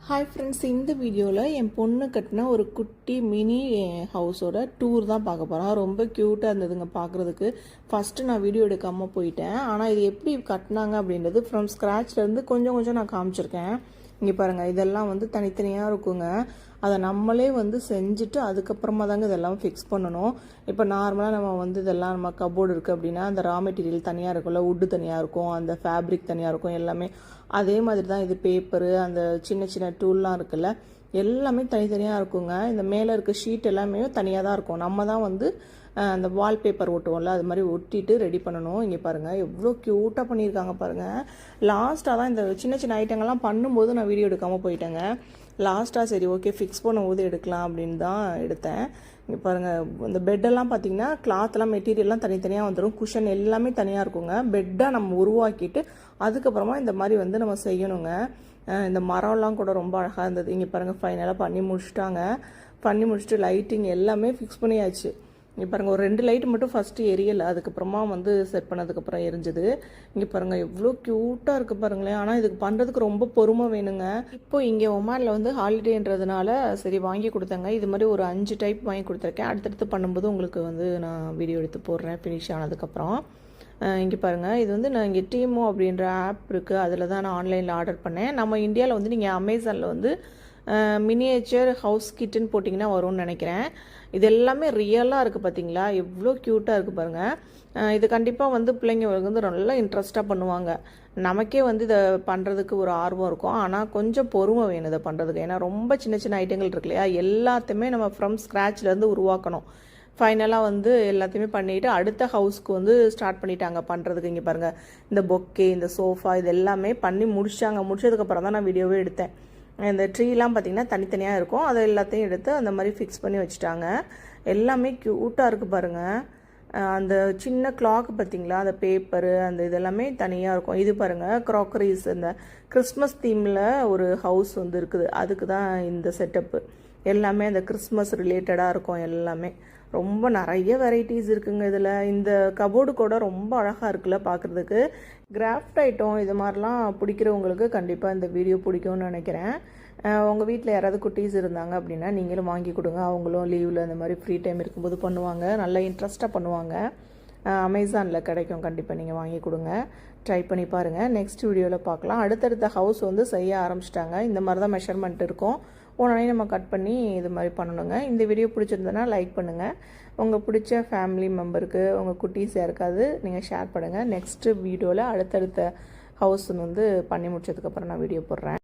Hi friends, இந்த வீடியோவில் என் பொண்ணு கட்டின ஒரு குட்டி மினி ஹவுஸோட டூர் தான் பார்க்க போகிறோம். ரொம்ப க்யூட்டாக இருந்ததுங்க பார்க்குறதுக்கு. ஃபஸ்ட்டு நான் வீடியோ எடுக்காமல் போயிட்டேன். ஆனால் இது எப்படி கட்டினாங்க அப்படின்றது ஃப்ரம் ஸ்க்ராட்ச்லேருந்து கொஞ்சம் கொஞ்சம் நான் காமிச்சிருக்கேன். இங்கே பாருங்கள், இதெல்லாம் வந்து தனித்தனியாக இருக்குங்க. அதை நம்மளே வந்து செஞ்சுட்டு அதுக்கப்புறமா தாங்க இதெல்லாம் ஃபிக்ஸ் பண்ணணும். இப்போ நார்மலாக நம்ம வந்து இதெல்லாம் நம்ம கபோர்டு இருக்குது அப்படின்னா அந்த ரா மெட்டீரியல் தனியாக இருக்கும்ல, வுட்டு தனியாக இருக்கும், அந்த ஃபேப்ரிக் தனியாக இருக்கும், எல்லாமே அதே மாதிரி தான். இது பேப்பரு, அந்த சின்ன சின்ன டூல்லாம் இருக்குல்ல, எல்லாமே தனித்தனியாக இருக்குங்க. இந்த மேலே இருக்க ஷீட் எல்லாமே தனியாக தான் இருக்கும். நம்ம தான் வந்து அந்த வால்பேப்பர் ஒட்டுவோம்ல, அது மாதிரி ஒட்டிட்டு ரெடி பண்ணணும். இங்கே பாருங்கள் எவ்வளோ க்யூட்டாக பண்ணியிருக்காங்க பாருங்கள். லாஸ்ட்டாக தான் இந்த சின்ன சின்ன ஐட்டங்கள்லாம் பண்ணும்போது நான் வீடியோ எடுக்காமல் போயிட்டேங்க. லாஸ்ட்டாக சரி ஓகே ஃபிக்ஸ் பண்ணும்போது எடுக்கலாம் அப்படின்னு தான் எடுத்தேன். இங்கே பாருங்கள், இந்த பெட்டெல்லாம் பார்த்தீங்கன்னா கிளாத்லாம் மெட்டீரியல்லாம் தனித்தனியாக வந்துடும். குஷன் எல்லாமே தனியாக இருக்குங்க. பெட்டாக நம்ம உருவாக்கிட்டு அதுக்கப்புறமா இந்த மாதிரி வந்து நம்ம செய்யணுங்க. இந்த மரம்லாம் கூட ரொம்ப அழகாக இருந்தது. இங்கே பாருங்கள், ஃபைனலாக பண்ணி முடிச்சுட்டாங்க. பண்ணி முடிச்சுட்டு லைட்டிங் எல்லாமே ஃபிக்ஸ் பண்ணியாச்சு. இங்கே பாருங்கள், ஒரு 2 லைட் மட்டும் ஃபஸ்ட்டு எரியலை, அதுக்கப்புறமா வந்து செட் பண்ணதுக்கப்புறம் எரிஞ்சுது. இங்கே பாருங்கள் எவ்வளோ க்யூட்டாக இருக்குது பாருங்களேன். ஆனால் இதுக்கு பண்ணுறதுக்கு ரொம்ப பொறுமை வேணுங்க. இப்போ இங்கே ஒமானில் வந்து ஹாலிடேன்றதுனால சரி வாங்கி கொடுத்தாங்க. இது மாதிரி ஒரு 5 டைப் வாங்கி கொடுத்துருக்கேன். அடுத்தடுத்து பண்ணும்போது உங்களுக்கு வந்து நான் வீடியோ எடுத்து போடுறேன் ஃபினிஷ் ஆனதுக்கப்புறம். இங்கே பாருங்கள், இது வந்து நான் இங்கே டீமோ அப்படின்ற ஆப் இருக்குது, அதில் தான் நான் ஆன்லைனில் ஆர்டர் பண்ணேன். நம்ம இந்தியாவில் வந்து நீங்கள் அமேசானில் வந்து மினியேச்சர் ஹவுஸ் கிட்டுன்னு போட்டிங்கன்னா வரும்னு நினைக்கிறேன். இது எல்லாமே ரியலாக இருக்குது பார்த்தீங்களா, எவ்வளோ க்யூட்டாக இருக்குது பாருங்கள். இது கண்டிப்பாக வந்து பிள்ளைங்க வந்து நல்லா இன்ட்ரெஸ்ட்டாக பண்ணுவாங்க. நமக்கே வந்து இதை பண்ணுறதுக்கு ஒரு ஆர்வம் இருக்கும், ஆனால் கொஞ்சம் பொறுமை வேணும் இதை பண்ணுறதுக்கு. ஏன்னா ரொம்ப சின்ன சின்ன ஐட்டங்கள் இருக்கு இல்லையா, எல்லாத்தையுமே நம்ம ஃப்ரம் ஸ்க்ராட்ச்லேருந்து உருவாக்கணும். ஃபைனலாக வந்து எல்லாத்தையுமே பண்ணிவிட்டு அடுத்த ஹவுஸ்க்கு வந்து ஸ்டார்ட் பண்ணிட்டாங்க பண்ணுறதுக்கு. இங்கே பாருங்கள், இந்த பொக்கே, இந்த சோஃபா, இது எல்லாமே பண்ணி முடிச்சாங்க. முடிச்சதுக்கப்புறம் தான் நான் வீடியோவே எடுத்தேன். இந்த ட்ரீலாம் பார்த்திங்கன்னா தனித்தனியாக இருக்கும், அதை எல்லாத்தையும் எடுத்து அந்த மாதிரி ஃபிக்ஸ் பண்ணி வச்சுட்டாங்க. எல்லாமே க்யூட்டாக இருக்குது பாருங்கள். அந்த சின்ன கிளாக் பார்த்திங்களா, அந்த பேப்பரு, அந்த இதெல்லாமே தனியாக இருக்கும். இது பாருங்கள், க்ராக்கரிஸ், இந்த கிறிஸ்மஸ் தீமில் ஒரு ஹவுஸ் வந்து இருக்குது, அதுக்கு தான் இந்த செட்டப்பு. எல்லாமே அந்த கிறிஸ்மஸ் ரிலேட்டடாக இருக்கும். எல்லாமே ரொம்ப நிறைய வெரைட்டிஸ் இருக்குங்க இதில். இந்த கபோர்டு கூட ரொம்ப அழகாக இருக்குல்ல பார்க்குறதுக்கு. கிராஃப்ட் ஐட்டம் இது மாதிரிலாம் பிடிக்கிறவங்களுக்கு கண்டிப்பாக இந்த வீடியோ பிடிக்கும்னு நினைக்கிறேன். உங்கள் வீட்டில் யாராவது குட்டீஸ் இருந்தாங்க அப்படின்னா நீங்களும் வாங்கி கொடுங்க. அவங்களும் லீவில் அந்த மாதிரி ஃப்ரீ டைம் இருக்கும்போது பண்ணுவாங்க, நல்லா இன்ட்ரெஸ்ட்டாக பண்ணுவாங்க. அமேசானில் கிடைக்கும், கண்டிப்பாக நீங்கள் வாங்கி கொடுங்க, ட்ரை பண்ணி பாருங்கள். நெக்ஸ்ட் வீடியோவில் பார்க்கலாம். அடுத்தடுத்த ஹவுஸ் வந்து செய்ய ஆரம்பிச்சிட்டாங்க. இந்த மாதிரி தான் மெஷர்மெண்ட் இருக்கும், உடனே நம்ம கட் பண்ணி இது மாதிரி பண்ணணுங்க. இந்த வீடியோ பிடிச்சிருந்ததுன்னா லைக் பண்ணுங்கள். உங்கள் பிடிச்ச ஃபேமிலி மெம்பருக்கு, உங்கள் குட்டீஸ் யாருக்காவது நீங்கள் ஷேர் பண்ணுங்கள். நெக்ஸ்ட்டு வீடியோவில் அடுத்தடுத்த ஹவுஸ் வந்து பண்ணி முடிச்சதுக்கப்புறம் நான் வீடியோ போடுறேன்.